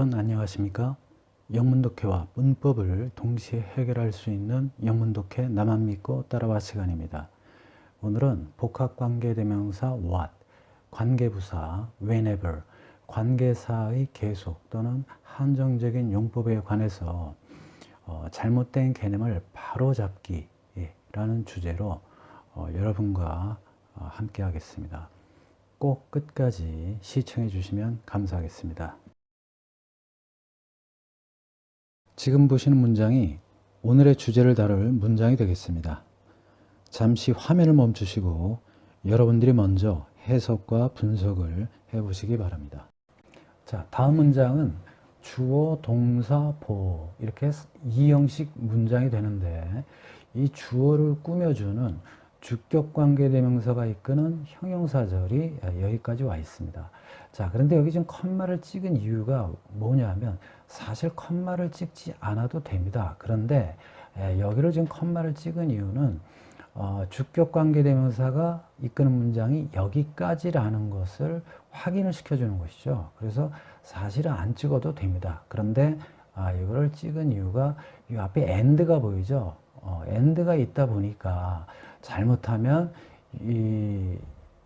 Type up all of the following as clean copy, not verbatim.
여러분 안녕하십니까? 영문독해와 문법을 동시에 해결할 수 있는 영문독해 나만 믿고 따라와 시간입니다. 오늘은 복합관계대명사 what, 관계부사 whenever, 관계사의 계속 또는 한정적인 용법에 관해서 잘못된 개념을 바로잡기 라는 주제로 여러분과 함께 하겠습니다. 꼭 끝까지 시청해 주시면 감사하겠습니다. 지금 보시는 문장이 오늘의 주제를 다룰 문장이 되겠습니다. 잠시 화면을 멈추시고 여러분들이 먼저 해석과 분석을 해보시기 바랍니다. 자, 다음 문장은 주어, 동사, 보어 이렇게 2형식 문장이 되는데 이 주어를 꾸며주는 주격관계대명사가 이끄는 형용사절이 여기까지 와 있습니다. 자, 그런데 여기 지금 컴마를 찍은 이유가 뭐냐 하면 사실 컴마를 찍지 않아도 됩니다. 그런데 여기를 지금 컴마를 찍은 이유는 주격관계대명사가 이끄는 문장이 여기까지라는 것을 확인을 시켜주는 것이죠. 그래서 사실은 안 찍어도 됩니다. 그런데 이거를 찍은 이유가 이 앞에 and가 보이죠? and가 있다 보니까 잘못하면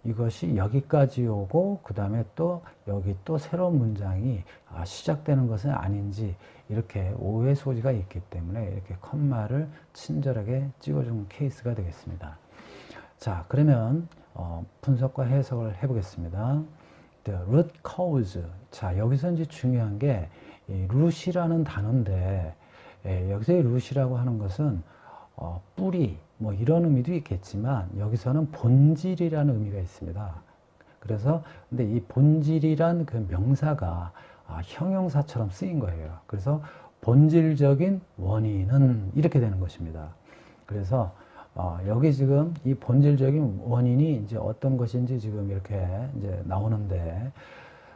이것이 여기까지 오고 그 다음에 또 여기 또 새로운 문장이 시작되는 것은 아닌지 이렇게 오해 소지가 있기 때문에 이렇게 컴마를 친절하게 찍어준 케이스가 되겠습니다. 자, 그러면 분석과 해석을 해보겠습니다. The root cause. 자, 여기서 이제 중요한 게 root이라는 단어인데 여기서의 root이라고 하는 것은 뿌리 뭐 이런 의미도 있겠지만 여기서는 본질이라는 의미가 있습니다. 그래서 근데 이 본질이란 그 명사가 형용사처럼 쓰인 거예요. 그래서 본질적인 원인은 이렇게 되는 것입니다. 그래서 여기 지금 이 본질적인 원인이 이제 어떤 것인지 지금 이렇게 이제 나오는데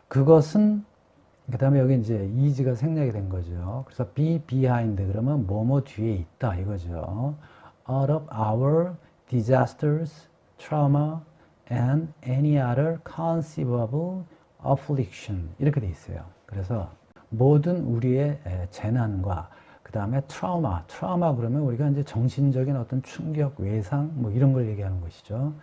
그것은 그 다음에 여기 이제 is가 생략이 된 거죠. 그래서 be behind 그러면 뭐뭐 뒤에 있다 이거죠. Out of our disasters, trauma, and any other conceivable affliction 이렇게 돼 있어요. 그래서 모든 우리의 재난과 그 다음에 트라우마 그러면 우리가 이제 정신적인 어떤 충격, 외상 뭐 이런 걸 얘기하는 것이죠.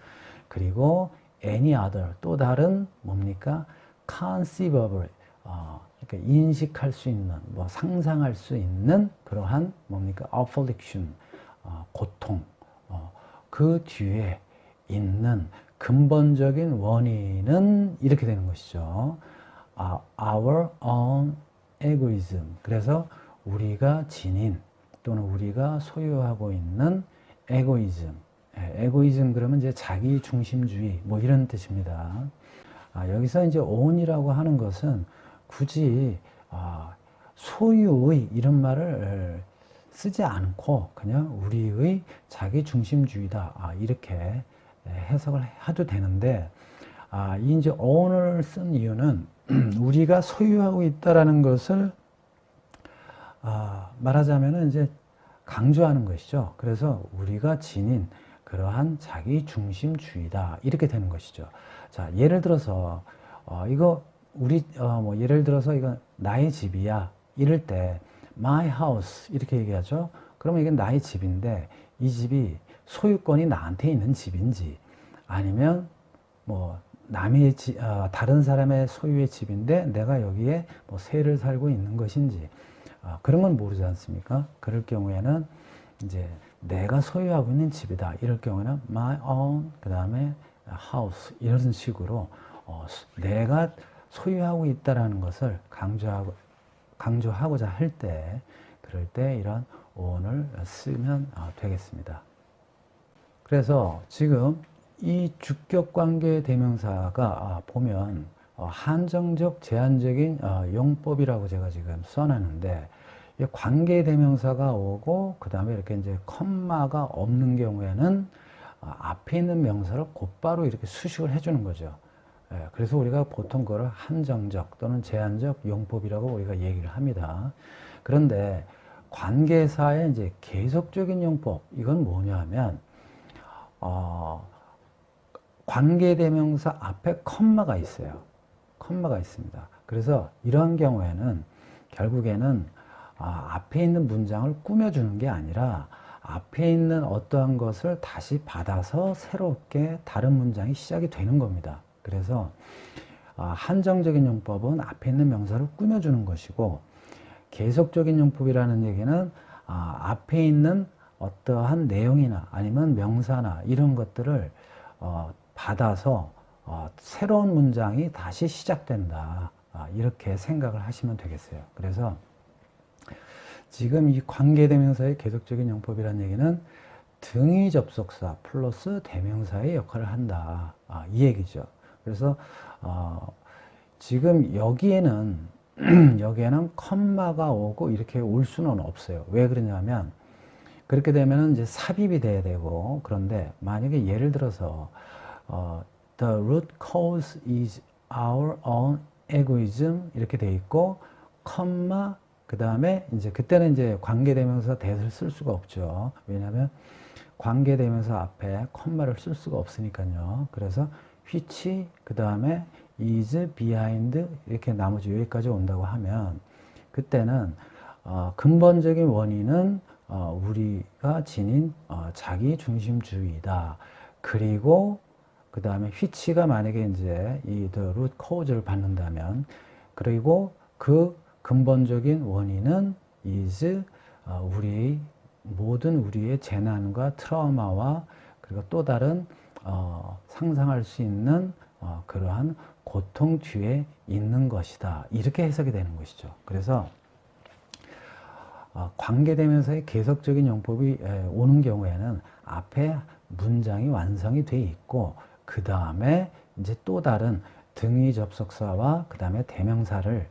그리고 any other 또 다른 뭡니까? conceivable 그러니까 인식할 수 있는, 뭐 상상할 수 있는 그러한 뭡니까? affliction, 고통, 그 뒤에 있는 근본적인 원인은 이렇게 되는 것이죠. our own egoism. 그래서 우리가 지닌 또는 우리가 소유하고 있는 egoism. egoism 그러면 이제 자기 중심주의 뭐 이런 뜻입니다. 여기서 이제 own이라고 하는 것은 굳이 소유의 이런 말을 쓰지 않고 그냥 우리의 자기 중심주의다 이렇게 해석을 해도 되는데 이 이제 own을 쓴 이유는 우리가 소유하고 있다라는 것을 말하자면은 이제 강조하는 것이죠. 그래서 우리가 지닌 그러한 자기 중심주의다 이렇게 되는 것이죠. 자, 예를 들어서 이거 우리 뭐 예를 들어서 이거 나의 집이야 이럴 때 my house 이렇게 얘기하죠. 그러면 이게 나의 집인데 이 집이 소유권이 나한테 있는 집인지 아니면 뭐 남의 다른 사람의 소유의 집인데 내가 여기에 뭐 세를 살고 있는 것인지 그런 건 모르지 않습니까? 그럴 경우에는 이제 내가 소유하고 있는 집이다 이럴 경우에는 my own 그 다음에 house 이런 식으로 내가 소유하고 있다라는 것을 강조하고자 할 때 그럴 때 이런 own을 쓰면 되겠습니다. 그래서 지금 이 주격관계 대명사가 보면 한정적 제한적인 용법이라고 제가 지금 써놨는데 관계 대명사가 오고 그 다음에 이렇게 이제 컴마가 없는 경우에는 앞에 있는 명사를 곧바로 이렇게 수식을 해주는 거죠. 그래서 우리가 보통 그걸 한정적 또는 제한적 용법이라고 우리가 얘기를 합니다. 그런데 관계사의 이제 계속적인 용법 이건 뭐냐 하면 관계대명사 앞에 컴마가 있어요. 컴마가 있습니다. 그래서 이러한 경우에는 결국에는 앞에 있는 문장을 꾸며주는 게 아니라 앞에 있는 어떠한 것을 다시 받아서 새롭게 다른 문장이 시작이 되는 겁니다. 그래서 한정적인 용법은 앞에 있는 명사를 꾸며주는 것이고, 계속적인 용법이라는 얘기는 앞에 있는 어떠한 내용이나 아니면 명사나 이런 것들을 받아서 새로운 문장이 다시 시작된다. 이렇게 생각을 하시면 되겠어요. 그래서 지금 이 관계대명사의 계속적인 용법이라는 얘기는 등위 접속사 플러스 대명사의 역할을 한다. 이 얘기죠. 그래서 지금 여기에는 여기에는 컴마가 오고 이렇게 올 수는 없어요. 왜 그러냐면 그렇게 되면 이제 삽입이 돼야 되고, 그런데 만약에 예를 들어서 the root cause is our own egoism 이렇게 돼 있고 컴마 그 다음에 이제 그때는 이제 관계대명사 that을 쓸 수가 없죠. 왜냐하면 관계대명사 앞에 컴마를 쓸 수가 없으니까요. 그래서 which 그 다음에 is behind 이렇게 나머지 여기까지 온다고 하면 그때는 근본적인 원인은 우리가 지닌 자기 중심주의다. 그리고 그 다음에 which가 만약에 이제 이 the root cause를 받는다면, 그리고 그 근본적인 원인은 is 우리의 모든 우리의 재난과 트라우마와 그리고 또 다른 상상할 수 있는 그러한 고통 뒤에 있는 것이다. 이렇게 해석이 되는 것이죠. 그래서 관계대명사의 계속적인 용법이 오는 경우에는 앞에 문장이 완성이 돼 있고 그 다음에 이제 또 다른 등위 접속사와 그 다음에 대명사를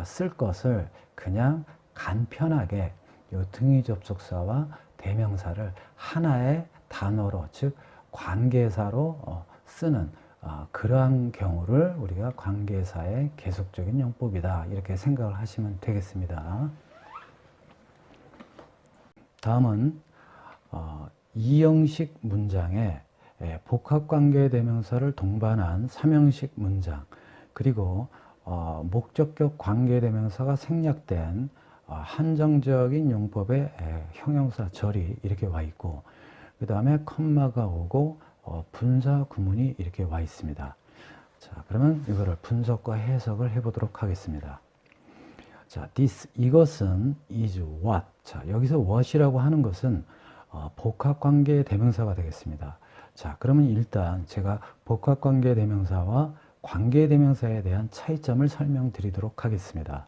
쓸 것을 그냥 간편하게 이 등위 접속사와 대명사를 하나의 단어로, 즉 관계사로 쓰는 그러한 경우를 우리가 관계사의 계속적인 용법이다. 이렇게 생각을 하시면 되겠습니다. 다음은 이 형식 문장에 복합관계 대명사를 동반한 3형식 문장, 그리고 목적격 관계 대명사가 생략된 한정적인 용법의 형용사 절이 이렇게 와 있고, 그 다음에 컴마가 오고 분사 구문이 이렇게 와 있습니다. 자, 그러면 이거를 분석과 해석을 해보도록 하겠습니다. 자, 이것은 is what. 자, 여기서 what이라고 하는 것은 복합관계 대명사가 되겠습니다. 자, 그러면 일단 제가 복합관계 대명사와 관계 대명사에 대한 차이점을 설명드리도록 하겠습니다.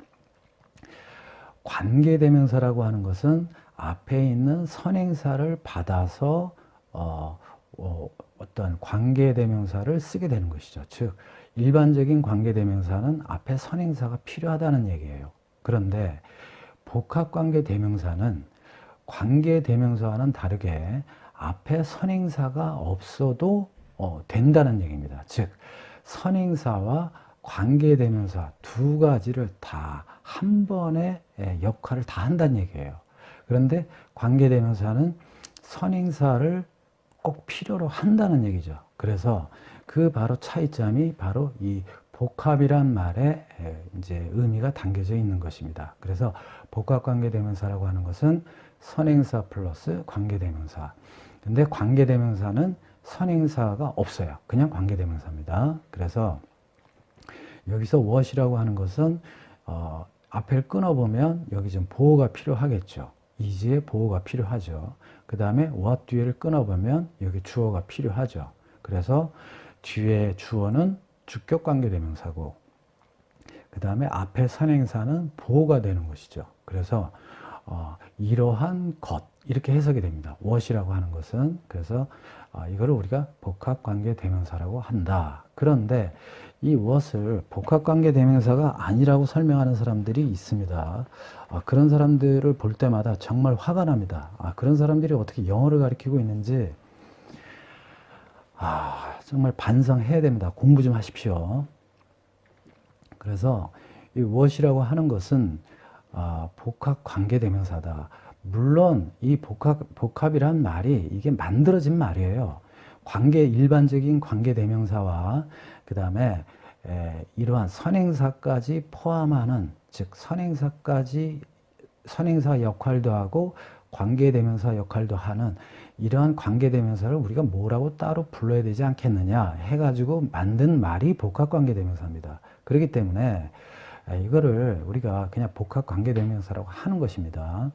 관계 대명사라고 하는 것은 앞에 있는 선행사를 받아서 어떤 관계 대명사를 쓰게 되는 것이죠. 즉, 일반적인 관계 대명사는 앞에 선행사가 필요하다는 얘기예요. 그런데 복합관계 대명사는 관계 대명사와는 다르게 앞에 선행사가 없어도 된다는 얘기입니다. 즉, 선행사와 관계 대명사 두 가지를 다 한 번에 역할을 다 한다는 얘기예요. 그런데 관계 대명사는 선행사를 꼭 필요로 한다는 얘기죠. 그래서 그 바로 차이점이 바로 이 복합이란 말에 이제 의미가 담겨져 있는 것입니다. 그래서 복합관계대명사라고 하는 것은 선행사 플러스 관계대명사. 근데 관계대명사는 선행사가 없어요. 그냥 관계대명사입니다. 그래서 여기서 what이라고 하는 것은 앞을 끊어보면 여기 좀 보호가 필요하겠죠. is의 보호가 필요하죠. 그 다음에 what 뒤에를 끊어보면 여기 주어가 필요하죠. 그래서 뒤에 주어는 주격관계대명사고 그 다음에 앞에 선행사는 보호가 되는 것이죠. 그래서 이러한 것 이렇게 해석이 됩니다. what이라고 하는 것은. 그래서 이거를 우리가 복합관계대명사라고 한다. 그런데 이 what을 복합관계대명사가 아니라고 설명하는 사람들이 있습니다. 그런 사람들을 볼 때마다 정말 화가 납니다. 그런 사람들이 어떻게 영어를 가르치고 있는지 정말 반성해야 됩니다. 공부 좀 하십시오. 그래서 이 what이라고 하는 것은 복합관계대명사다. 물론 이 복합이란 말이 이게 만들어진 말이에요. 일반적인 관계대명사와 그 다음에 이러한 선행사까지 포함하는 즉 선행사 역할도 하고 관계대명사 역할도 하는 이러한 관계대명사를 우리가 뭐라고 따로 불러야 되지 않겠느냐 해가지고 만든 말이 복합관계대명사입니다. 그렇기 때문에 이거를 우리가 그냥 복합관계대명사라고 하는 것입니다.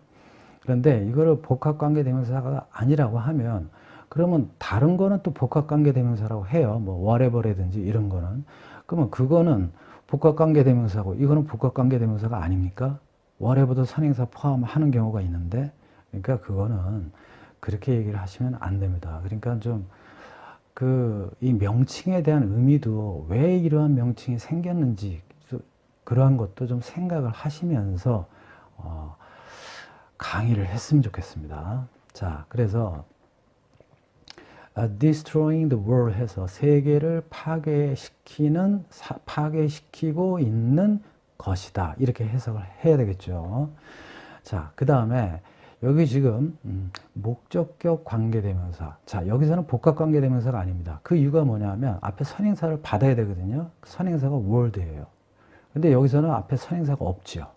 그런데 이거를 복합관계대명사가 아니라고 하면 그러면 다른 거는 또 복합관계대명사라고 해요. 뭐 whatever라든지 이런 거는. 그러면 그거는 복합관계대명사고 이거는 복합관계대명사가 아닙니까? whatever도 선행사 포함하는 경우가 있는데 그러니까 그거는 그렇게 얘기를 하시면 안 됩니다. 그러니까 좀 이 명칭에 대한 의미도 왜 이러한 명칭이 생겼는지 그러한 것도 좀 생각을 하시면서 강의를 했으면 좋겠습니다. 자, 그래서 destroying the world 해서 세계를 파괴시키고 있는 것이다. 이렇게 해석을 해야 되겠죠. 자, 그 다음에 여기 지금 목적격 관계대명사. 자, 여기서는 복합관계대명사가 아닙니다. 그 이유가 뭐냐면 앞에 선행사를 받아야 되거든요. 선행사가 world예요. 근데 여기서는 앞에 선행사가 없죠.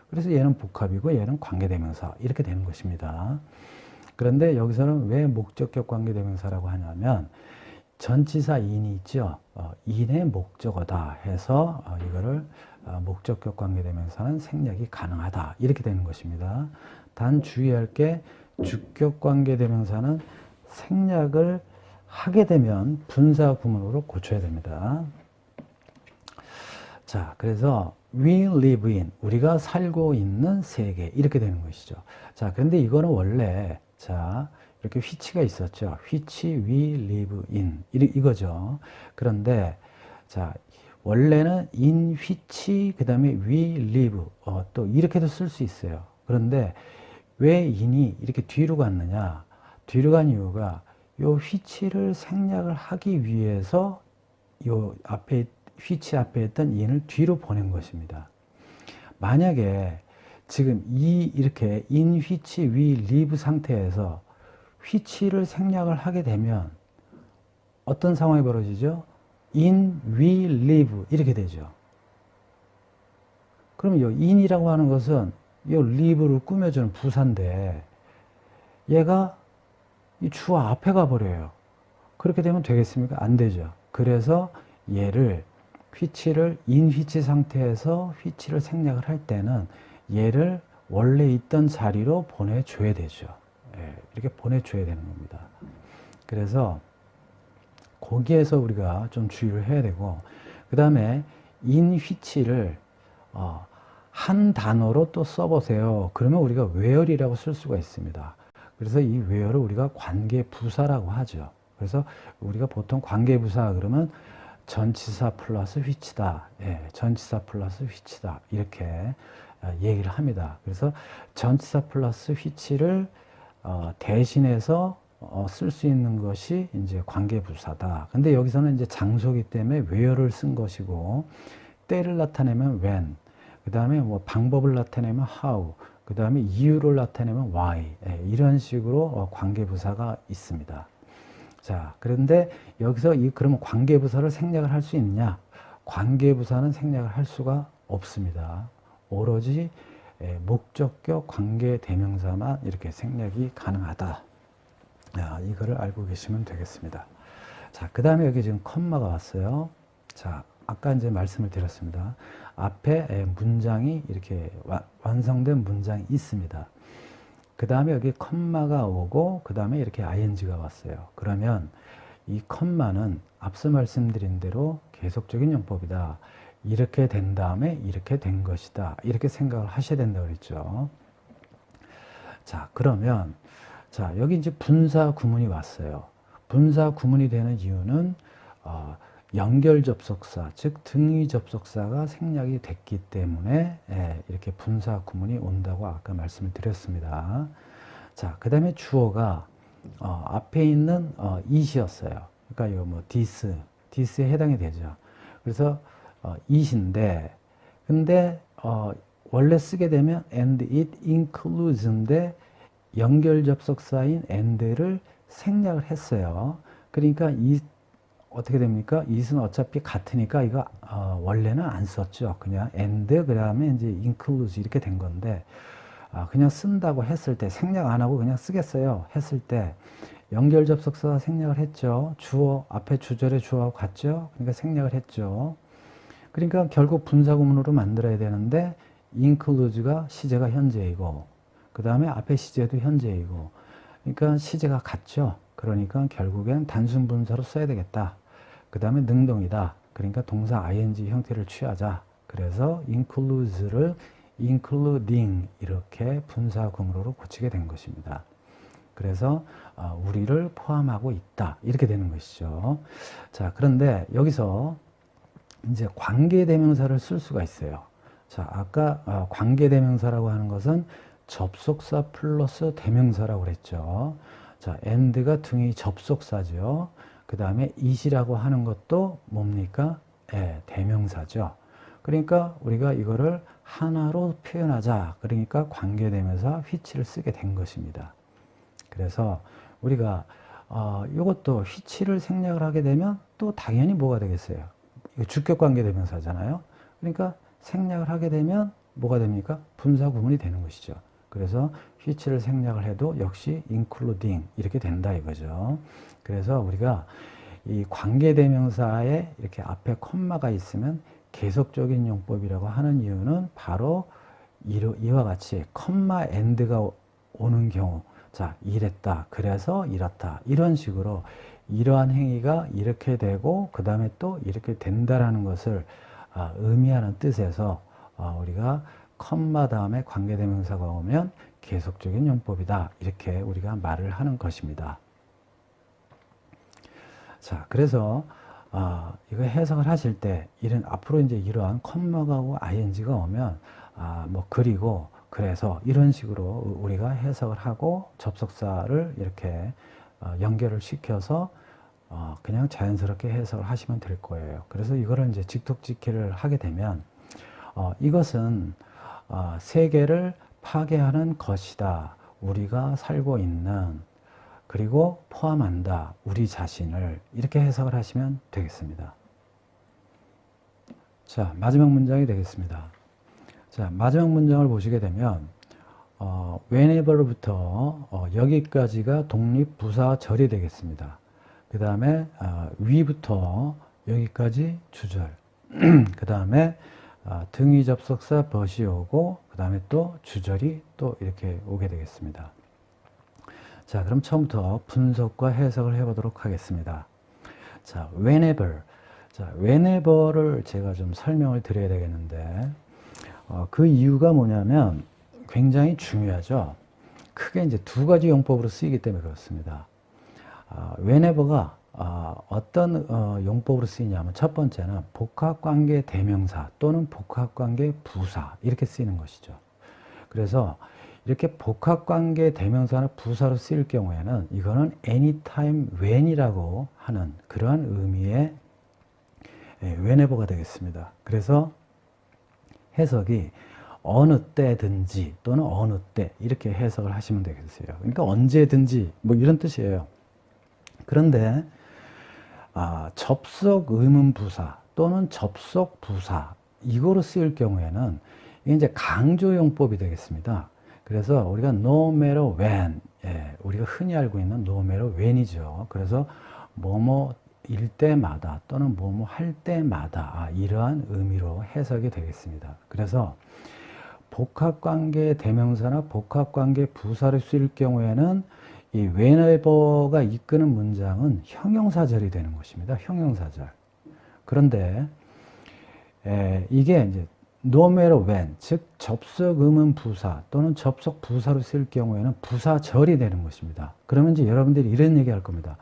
그래서 얘는 복합이고 얘는 관계대명사 이렇게 되는 것입니다. 그런데 여기서는 왜 목적격 관계대명사라고 하냐면 전치사 in이 있죠. in의 목적어다 해서 이거를 목적격 관계대명사는 생략이 가능하다 이렇게 되는 것입니다. 단 주의할 게 주격 관계대명사는 생략을 하게 되면 분사 구문으로 고쳐야 됩니다. 자, 그래서 we live in 우리가 살고 있는 세계 이렇게 되는 것이죠. 자, 그런데 이거는 원래 자 이렇게 which가 있었죠. which we live in 이거죠. 그런데 자 원래는 in which 그 다음에 we live 또 이렇게도 쓸 수 있어요. 그런데 왜 in이 이렇게 뒤로 갔느냐? 뒤로 간 이유가 요 which를 생략을 하기 위해서 요 앞에 which 앞에 있던 in을 뒤로 보낸 것입니다. 만약에 지금 이렇게 in which we live 상태에서 which를 생략을 하게 되면 어떤 상황이 벌어지죠? in we live 이렇게 되죠. 그럼 이 in이라고 하는 것은 이 live를 꾸며주는 부사인데 얘가 이 주어 앞에 가버려요. 그렇게 되면 되겠습니까? 안 되죠. 그래서 얘를 which를 in which 상태에서 which를 생략을 할 때는 얘를 원래 있던 자리로 보내줘야 되죠. 예, 이렇게 보내줘야 되는 겁니다. 그래서 거기에서 우리가 좀 주의를 해야 되고 그 다음에 in which를 한 단어로 또 써보세요. 그러면 우리가 where이라고 쓸 수가 있습니다. 그래서 이 where를 우리가 관계부사라고 하죠. 그래서 우리가 보통 관계부사 그러면 전치사 플러스 which다. 예, 전치사 플러스 which다. 이렇게 얘기를 합니다. 그래서 전치사 플러스 which를 대신해서 쓸 수 있는 것이 이제 관계부사다. 근데 여기서는 이제 장소기 때문에 where를 쓴 것이고 때를 나타내면 when, 그 다음에 뭐 방법을 나타내면 how, 그 다음에 이유를 나타내면 why. 예, 이런 식으로 관계부사가 있습니다. 자, 그런데 여기서 그러면 관계부사를 생략을 할 수 있냐? 관계부사는 생략을 할 수가 없습니다. 오로지 목적격 관계대명사만 이렇게 생략이 가능하다. 이거를 알고 계시면 되겠습니다. 자, 그 다음에 여기 지금 컴마가 왔어요. 자, 아까 이제 말씀을 드렸습니다. 앞에 문장이 이렇게 완성된 문장이 있습니다. 그 다음에 여기 컴마가 오고 그 다음에 이렇게 ing가 왔어요. 그러면 이 컴마는 앞서 말씀드린 대로 계속적인 용법이다. 이렇게 된 다음에 이렇게 된 것이다. 이렇게 생각을 하셔야 된다고 그랬죠. 자, 그러면 자, 여기 이제 분사 구문이 왔어요. 분사 구문이 되는 이유는 연결 접속사, 즉 등위 접속사가 생략이 됐기 때문에 이렇게 분사 구문이 온다고 아까 말씀을 드렸습니다. 자, 그 다음에 주어가 앞에 있는 it이었어요. 그러니까 이거 뭐 this에 해당이 되죠. 그래서 it인데, 근데 원래 쓰게 되면 and it includes인데 연결 접속사인 and를 생략을 했어요. 그러니까 이 어떻게 됩니까? it은 어차피 같으니까 이거 원래는 안 썼죠. 그냥 and 그다음에 이제 includes 이렇게 된 건데 그냥 쓴다고 했을 때 생략 안 하고 그냥 쓰겠어요. 했을 때 연결 접속사가 생략을 했죠. 주어 앞에 주절의 주어하고 같죠. 그러니까 생략을 했죠. 그러니까 결국 분사구문으로 만들어야 되는데 includes가 시제가 현재이고 그 다음에 앞에 시제도 현재이고 그러니까 시제가 같죠. 그러니까 결국엔 단순 분사로 써야 되겠다. 그 다음에 능동이다. 그러니까 동사 ing 형태를 취하자. 그래서 includes를 including 이렇게 분사구문으로 고치게 된 것입니다. 그래서 우리를 포함하고 있다. 이렇게 되는 것이죠. 자, 그런데 여기서 이제 관계대명사를 쓸 수가 있어요. 자, 아까 관계대명사라고 하는 것은 접속사 플러스 대명사라고 그랬죠. 자, and가 등이 접속사죠. 그 다음에 it이라고 하는 것도 뭡니까? 대명사죠. 그러니까 우리가 이거를 하나로 표현하자. 그러니까 관계대명사 which를 쓰게 된 것입니다. 그래서 우리가 이것도 which를 생략을 하게 되면 또 당연히 뭐가 되겠어요? 이거 주격관계대명사잖아요. 그러니까 생략을 하게 되면 뭐가 됩니까? 분사구문이 되는 것이죠. 그래서 which를 생략을 해도 역시 including 이렇게 된다 이거죠. 그래서 우리가 이 관계대명사에 이렇게 앞에 콤마가 있으면 계속적인 용법이라고 하는 이유는 바로 이와 같이 콤마 and가 오는 경우 자, 이랬다. 그래서 이렇다. 이런 식으로 이러한 행위가 이렇게 되고 그 다음에 또 이렇게 된다라는 것을 의미하는 뜻에서 우리가 컴마 다음에 관계대명사가 오면 계속적인 용법이다. 이렇게 우리가 말을 하는 것입니다. 자, 그래서 이거 해석을 하실 때 앞으로 이제 이러한 컴마가 오고 ing가 오면 뭐 그리고 그래서 이런 식으로 우리가 해석을 하고 접속사를 이렇게 연결을 시켜서 그냥 자연스럽게 해석을 하시면 될 거예요. 그래서 이거를 이제 직독직해를 하게 되면 이것은 세계를 파괴하는 것이다. 우리가 살고 있는 그리고 포함한다. 우리 자신을 이렇게 해석을 하시면 되겠습니다. 자, 마지막 문장이 되겠습니다. 자, 마지막 문장을 보시게 되면 whenever부터 여기까지가 독립부사절이 되겠습니다. 그 다음에 위부터 여기까지 주절 그 다음에 등위 접속사 but이 오고 그 다음에 또 주절이 또 이렇게 오게 되겠습니다. 자, 그럼 처음부터 분석과 해석을 해보도록 하겠습니다. 자, whenever. 자, whenever를 제가 좀 설명을 드려야 되겠는데, 그 이유가 뭐냐면 굉장히 중요하죠. 크게 이제 두 가지 용법으로 쓰이기 때문에 그렇습니다. whenever가 어떤 용법으로 쓰이냐면 첫 번째는 복합관계 대명사 또는 복합관계 부사 이렇게 쓰이는 것이죠. 그래서 이렇게 복합관계 대명사나 부사로 쓰일 경우에는 이거는 anytime when이라고 하는 그러한 의미의 whenever가 되겠습니다. 그래서 해석이 어느 때든지 또는 어느 때 이렇게 해석을 하시면 되겠어요. 그러니까 언제든지 뭐 이런 뜻이에요. 그런데 접속 의문 부사 또는 접속 부사 이거로 쓰일 경우에는 이게 이제 강조 용법이 되겠습니다. 그래서 우리가 no matter when, 우리가 흔히 알고 있는 no matter when이죠. 그래서 뭐뭐일 때마다 또는 뭐뭐 할 때마다 이러한 의미로 해석이 되겠습니다. 그래서 복합관계 대명사나 복합관계 부사를 쓰일 경우에는 이 whenever가 이끄는 문장은 형용사절이 되는 것입니다. 형용사절. 그런데 이게 이제 no matter when, 즉 접속 의문 부사 또는 접속 부사로 쓸 경우에는 부사절이 되는 것입니다. 그러면 이제 여러분들이 이런 얘기 할 겁니다.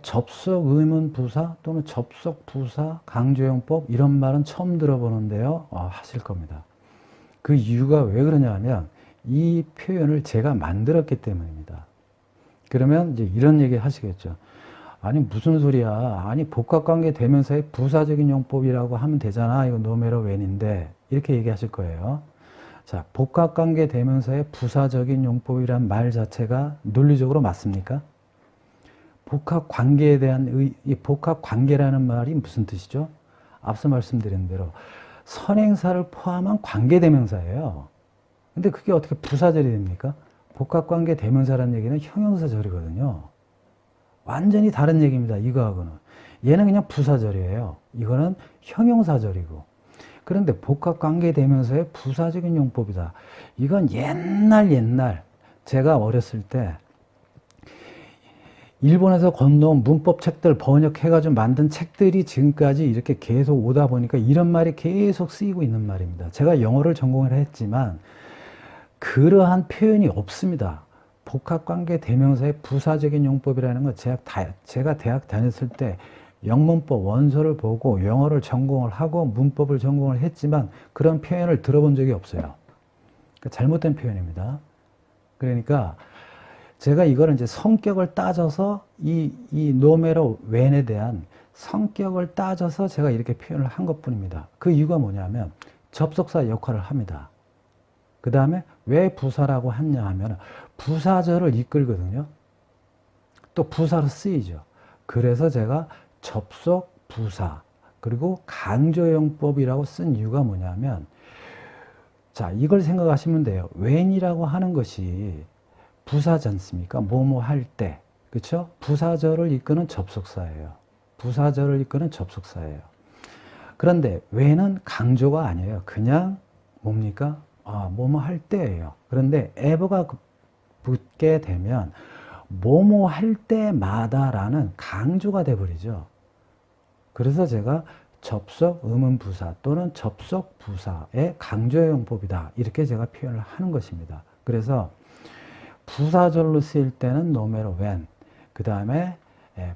접속 의문 부사 또는 접속 부사 강조용법 이런 말은 처음 들어보는데요. 하실 겁니다. 그 이유가 왜 그러냐면 이 표현을 제가 만들었기 때문입니다. 그러면 이제 이런 얘기 하시겠죠. 아니 무슨 소리야. 아니 복합관계 대명사의 부사적인 용법이라고 하면 되잖아. 이거 no matter when인데 이렇게 얘기하실 거예요. 자, 복합관계 대명사의 부사적인 용법이란 말 자체가 논리적으로 맞습니까? 복합 관계에 대한 이 복합 관계라는 말이 무슨 뜻이죠? 앞서 말씀드린 대로 선행사를 포함한 관계대명사예요. 근데 그게 어떻게 부사절이 됩니까? 복합관계 대명사라는 얘기는 형용사절이거든요. 완전히 다른 얘기입니다. 이거하고는. 얘는 그냥 부사절이에요. 이거는 형용사절이고. 그런데 복합관계 대명사의 부사적인 용법이다. 이건 옛날 제가 어렸을 때 일본에서 건너온 문법 책들 번역해가지고 만든 책들이 지금까지 이렇게 계속 오다 보니까 이런 말이 계속 쓰이고 있는 말입니다. 제가 영어를 전공을 했지만 그러한 표현이 없습니다. 복합관계 대명사의 부사적인 용법이라는 건 제가 대학 다녔을 때 영문법 원서를 보고 영어를 전공을 하고 문법을 전공을 했지만 그런 표현을 들어본 적이 없어요. 그러니까 잘못된 표현입니다. 그러니까 제가 이거를 이제 성격을 따져서 이 노메로 웬에 대한 성격을 따져서 제가 이렇게 표현을 한 것뿐입니다. 그 이유가 뭐냐면 접속사 역할을 합니다. 그 다음에 왜 부사라고 했냐 하면 부사절을 이끌거든요. 또 부사로 쓰이죠. 그래서 제가 접속, 부사, 그리고 강조용법이라고 쓴 이유가 뭐냐면 자, 이걸 생각하시면 돼요. when이라고 하는 것이 부사지 않습니까? 뭐뭐 할 때. 그렇죠? 부사절을 이끄는 접속사예요. 부사절을 이끄는 접속사예요. 그런데 when은 강조가 아니에요. 그냥 뭡니까? 뭐뭐 할 때예요. 그런데 ever가 붙게 되면 뭐뭐 할 때마다라는 강조가 돼버리죠. 그래서 제가 접속 의문부사 또는 접속 부사의 강조용법이다. 이렇게 제가 표현을 하는 것입니다. 그래서 부사절로 쓰일 때는 no matter when, 그 다음에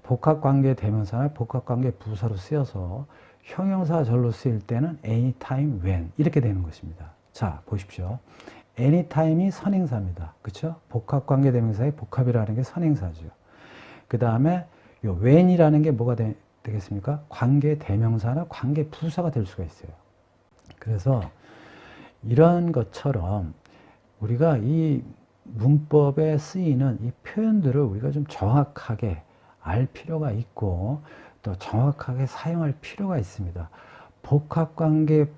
복합관계 대명사나 복합관계 부사로 쓰여서 형용사절로 쓰일 때는 anytime when 이렇게 되는 것입니다. 자, 보십시오. anytime이 선행사입니다. 그렇죠? 복합관계 대명사의 복합이라는 게 선행사죠. 그 다음에 요 when이라는 게 뭐가 되겠습니까? 관계 대명사나 관계 부사가 될 수가 있어요. 그래서 이런 것처럼 우리가 이 문법에 쓰이는 이 표현들을 우리가 좀 정확하게 알 필요가 있고 또 정확하게 사용할 필요가 있습니다. 복합관계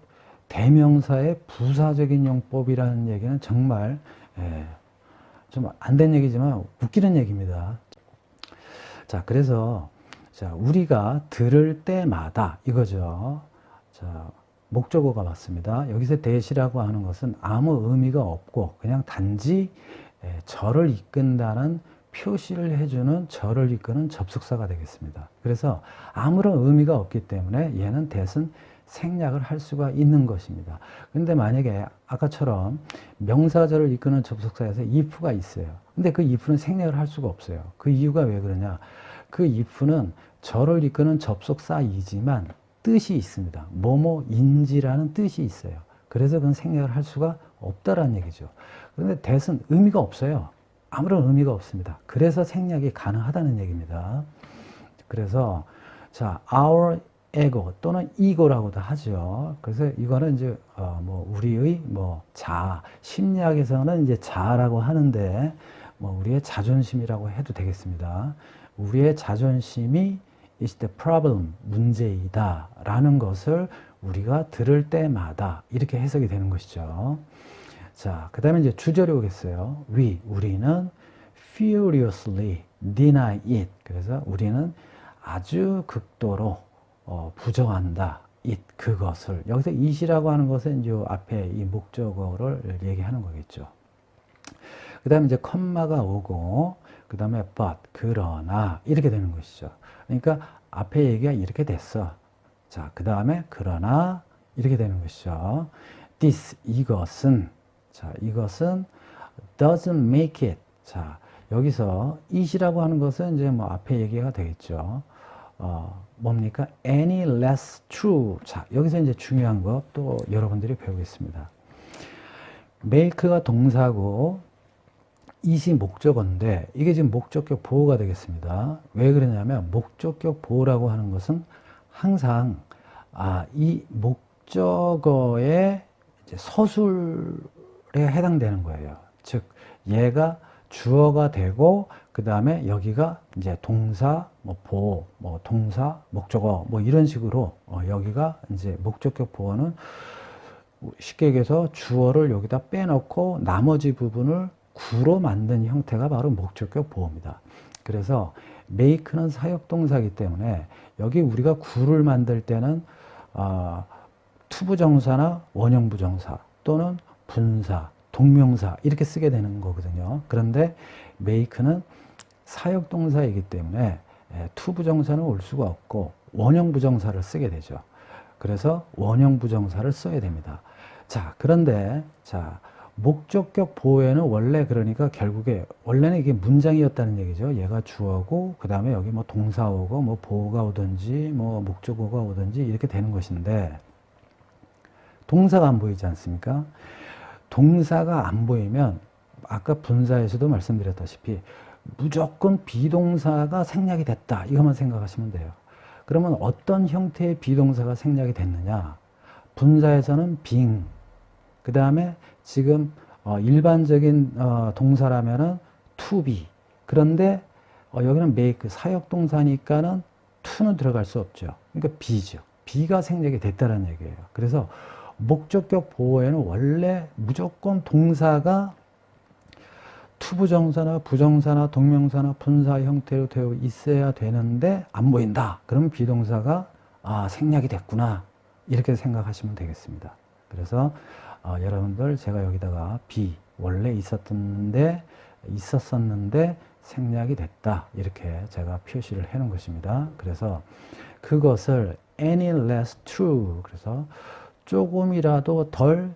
대명사의 부사적인 용법이라는 얘기는 정말 좀 안 된 얘기지만 웃기는 얘기입니다. 자, 그래서 자, 우리가 들을 때마다 이거죠. 자, 목적어가 맞습니다. 여기서 대시라고 하는 것은 아무 의미가 없고 그냥 단지 절을 이끈다는 표시를 해주는 절을 이끄는 접속사가 되겠습니다. 그래서 아무런 의미가 없기 때문에 얘는 대신 생략을 할 수가 있는 것입니다. 그런데 만약에 아까처럼 명사절을 이끄는 접속사에서 if가 있어요. 근데 그 if는 생략을 할 수가 없어요. 그 이유가 왜 그러냐? 그 if는 절을 이끄는 접속사이지만 뜻이 있습니다. 뭐뭐인지라는 뜻이 있어요. 그래서 그건 생략을 할 수가 없다라는 얘기죠. 그런데 that은 의미가 없어요. 아무런 의미가 없습니다. 그래서 생략이 가능하다는 얘기입니다. 그래서 자, our ego 또는 ego라고도 하죠. 그래서 이거는 이제 우리의 자아, 심리학에서는 이제 자아라고 하는데 우리의 자존심이라고 해도 되겠습니다. 우리의 자존심이 is the problem, 문제이다 라는 것을 우리가 들을 때마다 이렇게 해석이 되는 것이죠. 자, 그 다음에 이제 주절이 오겠어요. 우리는 furiously deny it. 그래서 우리는 아주 극도로 부정한다. it, 그것을. 여기서 it이라고 하는 것은 이제 앞에 이 목적어를 얘기하는 거겠죠. 그 다음에 이제 컴마가 오고, 그 다음에 but, 그러나, 이렇게 되는 것이죠. 그러니까 앞에 얘기가 이렇게 됐어. 자, 그 다음에 그러나, 이렇게 되는 것이죠. this, 이것은, 자, 이것은 doesn't make it. 자, 여기서 it이라고 하는 것은 이제 앞에 얘기가 되겠죠. 뭡니까? any less true. 자, 여기서 이제 중요한 거 또 여러분들이 배우겠습니다. make가 동사고, it이 목적어인데, 이게 지금 목적격 보호가 되겠습니다. 왜 그러냐면, 목적격 보호라고 하는 것은 항상, 이 목적어의 이제 서술에 해당되는 거예요. 즉, 얘가 주어가 되고 그 다음에 여기가 이제 동사, 뭐 보어, 뭐 동사, 목적어 뭐 이런 식으로 여기가 이제 목적격 보어는 쉽게 얘기해서 주어를 여기다 빼놓고 나머지 부분을 구로 만든 형태가 바로 목적격 보어입니다. 그래서 make는 사역동사이기 때문에 여기 우리가 구를 만들 때는 투부정사나 원형부정사 또는 분사, 동명사 이렇게 쓰게 되는 거거든요. 그런데 make는 사역동사이기 때문에 투부정사는 올 수가 없고 원형부정사를 쓰게 되죠. 그래서 원형부정사를 써야 됩니다. 자, 그런데 자, 목적격 보어에는 원래 그러니까 결국에 원래는 이게 문장이었다는 얘기죠. 얘가 주어고 그 다음에 여기 뭐 동사 오고 뭐 보어가 오든지 뭐 목적어가 오든지 이렇게 되는 것인데 동사가 안 보이지 않습니까? 동사가 안 보이면 아까 분사에서도 말씀드렸다시피 무조건 비동사가 생략이 됐다 이것만 생각하시면 돼요. 그러면 어떤 형태의 비동사가 생략이 됐느냐? 분사에서는 being, 그 다음에 지금 일반적인 동사라면은 to be. 그런데 여기는 make 사역동사니까는 to는 들어갈 수 없죠. 그러니까 be죠. be가 생략이 됐다는 얘기예요. 그래서 목적격 보어에는 원래 무조건 동사가 투부정사나 부정사나 동명사나 분사 형태로 되어 있어야 되는데 안 보인다. 그러면 비동사가 생략이 됐구나. 이렇게 생각하시면 되겠습니다. 그래서 여러분들 제가 여기다가 be 원래 있었는데 생략이 됐다. 이렇게 제가 표시를 해 놓은 것입니다. 그래서 그것을 any less true. 그래서 조금이라도 덜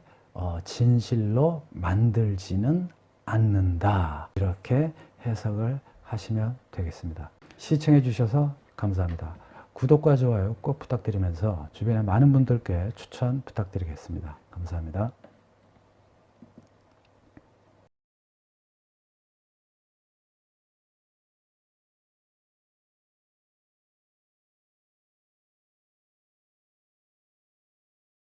진실로 만들지는 않는다. 이렇게 해석을 하시면 되겠습니다. 시청해 주셔서 감사합니다. 구독과 좋아요 꼭 부탁드리면서 주변에 많은 분들께 추천 부탁드리겠습니다. 감사합니다.